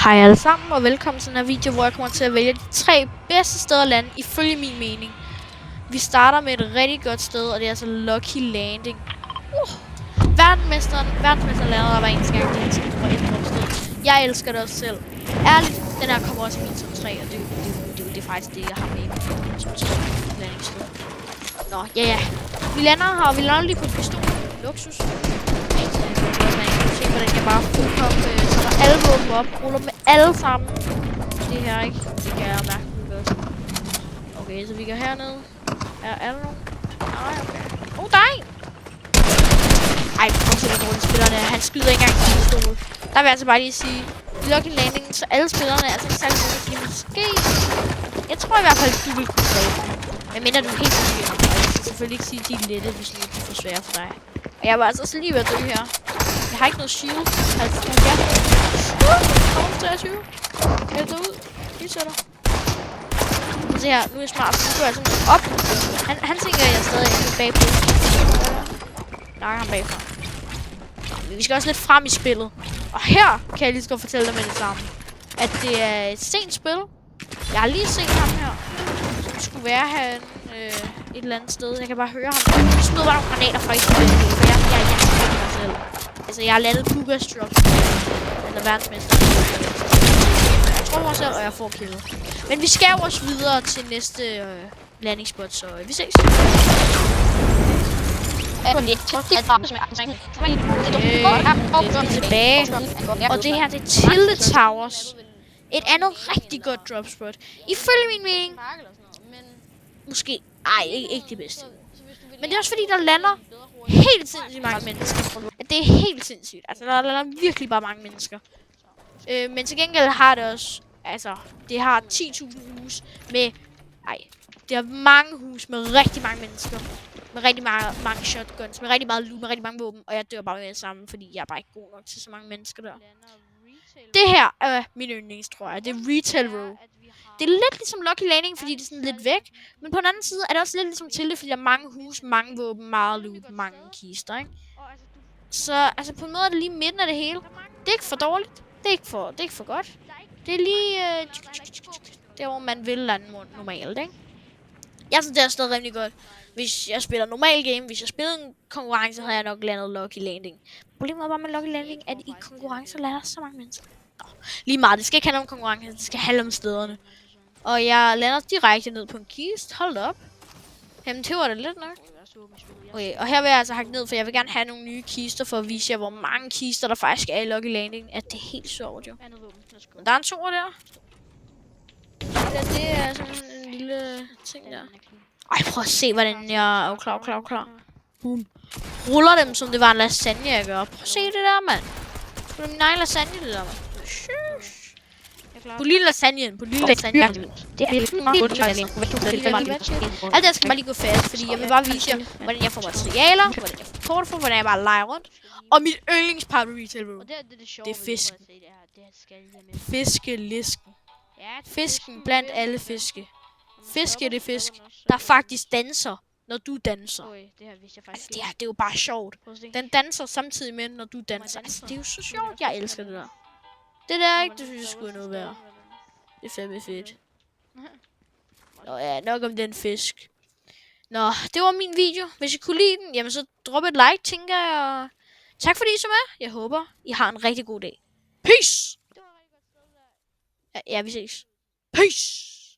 Hej alle sammen og velkommen til den her video, hvor jeg kommer til at vælge de 3 bedste steder at lande, ifølge min mening. Vi starter med et rigtig godt sted, og det er altså Lucky Landing. Verdensmesteren lander der hver eneste gang, det er nummer 1 dropsted. Jeg elsker det også selv. Ærligt, den her kommer også i min top 3, og det er faktisk det, jeg har med i min top 3 landingssted. Nå, ja. Vi lander her, og vi lander lige på en pistol. Luksus. Se, hvordan jeg bare fuldkommen tager alle våben op, ruller med alle sammen. Det her, ikke? Det kan jeg mærke godt. Okay, så vi går herned. Er der nogen? Nej, okay. Der er en! Ej, prøv at se, hvor dårlige spillerne er. Han skyder ikke engang til pistol. Der vil jeg altså bare lige sige, i Lucky Landing, så alle spillerne er altså ikke særlig gode, fordi måske... Jeg tror i hvert fald, du vil kunne dræbe dem. Men mindre du er helt sikker. Jeg skal selvfølgelig ikke sige, at de er lette, hvis de er for svære for dig. Og jeg var altså også lige ved at dø her. Jeg har ikke noget shield. Altså, jeg har 23. Jeg tager ud. Vi sætter. Se her, nu er jeg smart. Nu går jeg sådan op. Han tænker, at jeg stadig er bagpå. Der er han bagfra. Vi skal også lidt frem i spillet. Og her kan jeg lige så godt fortælle dig med det samme. At det er et sent spil. Jeg har lige set ham her. Som skulle være her et eller andet sted. Jeg kan bare høre ham. Jeg smider bare nogle granater fra i spillet. For jeg tænker mig selv. Altså, jeg har landet Pugas drops. Eller verdensmester. Jeg tror mig selv, og jeg får killet. Men vi skal jo også videre til næste landingsspot, så vi ses. Tilbage. Og det her, det er Tilde Towers. Et andet rigtig godt dropspot. Ifølge min mening. Måske. Ej, ikke det bedste. Men det er også fordi, der lander helt sindssygt mange mennesker. Det er helt sindssygt. Altså, der lander virkelig bare mange mennesker. Men til gengæld har det også... Altså, det har 10.000 hus med... Ej, det har mange hus med rigtig mange mennesker. Med rigtig mange shotguns, med rigtig meget loot, med rigtig mange våben. Og jeg dør bare med det samme, fordi jeg er bare ikke god nok til så mange mennesker der. Det her er min yndlings, tror jeg. Det er Retail Row. Det er lidt ligesom Lucky Landing, fordi det er sådan lidt væk. Men på den anden side er det også lidt ligesom Tilde, fordi der er mange hus, mange våben, meget loot, mange kister, ikke? Så altså på en måde er det lige midten af det hele. Det er ikke for dårligt. Det er ikke for godt. Det er lige der, hvor man vil lande normalt, ikke? Jeg synes, det er stadig rimelig godt. Hvis jeg spiller normal game, hvis jeg spiller en konkurrence, havde jeg nok landet Lucky Landing. Problemet er bare med Lucky Landing, at i konkurrencer lander så mange mennesker. Nå, lige meget. Det skal ikke handle om konkurrence, det skal handle om stederne. Og jeg lander direkte ned på en kist. Hold op. Jamen, det var det lidt nok. Okay, og her vil jeg altså hakke ned, for jeg vil gerne have nogle nye kister, for at vise jer, hvor mange kister der faktisk er i Lucky Landing. At det er helt sjovt, jo. Men der er en toer der. Ja, det er sådan en lille ting der. Ej, prøv at se, hvordan jeg er klar. Boom. Ruller dem, som det var en lasagne, jeg gør. Prøv at se det der, mand. Det er min egen lasagne, det der, mand. På lille lasagne. Det er alt det skal bare lige gå fast, fordi jeg vil bare vise jer, hvordan jeg får materialer, hvordan jeg får kort for, hvordan jeg bare leger rundt. Og mit yndlingspart på Retail Row, det er fisken. Fiskelisken. Fisken blandt alle fiske. Fiske, det er fisk, der faktisk danser, når du danser. Altså, det er jo bare sjovt. Den danser samtidig med, når du danser. Altså, det er jo så sjovt. Jeg elsker det der. Det der, ikke? Det synes jeg skulle noget værd. Det er fandme fedt. Nå ja, nok om den fisk. Nå, det var min video. Hvis I kunne lide den, jamen så drop et like, tænker jeg. Tak fordi I så med. Jeg håber, I har en rigtig god dag. Peace! Ja, vi ses. Peace!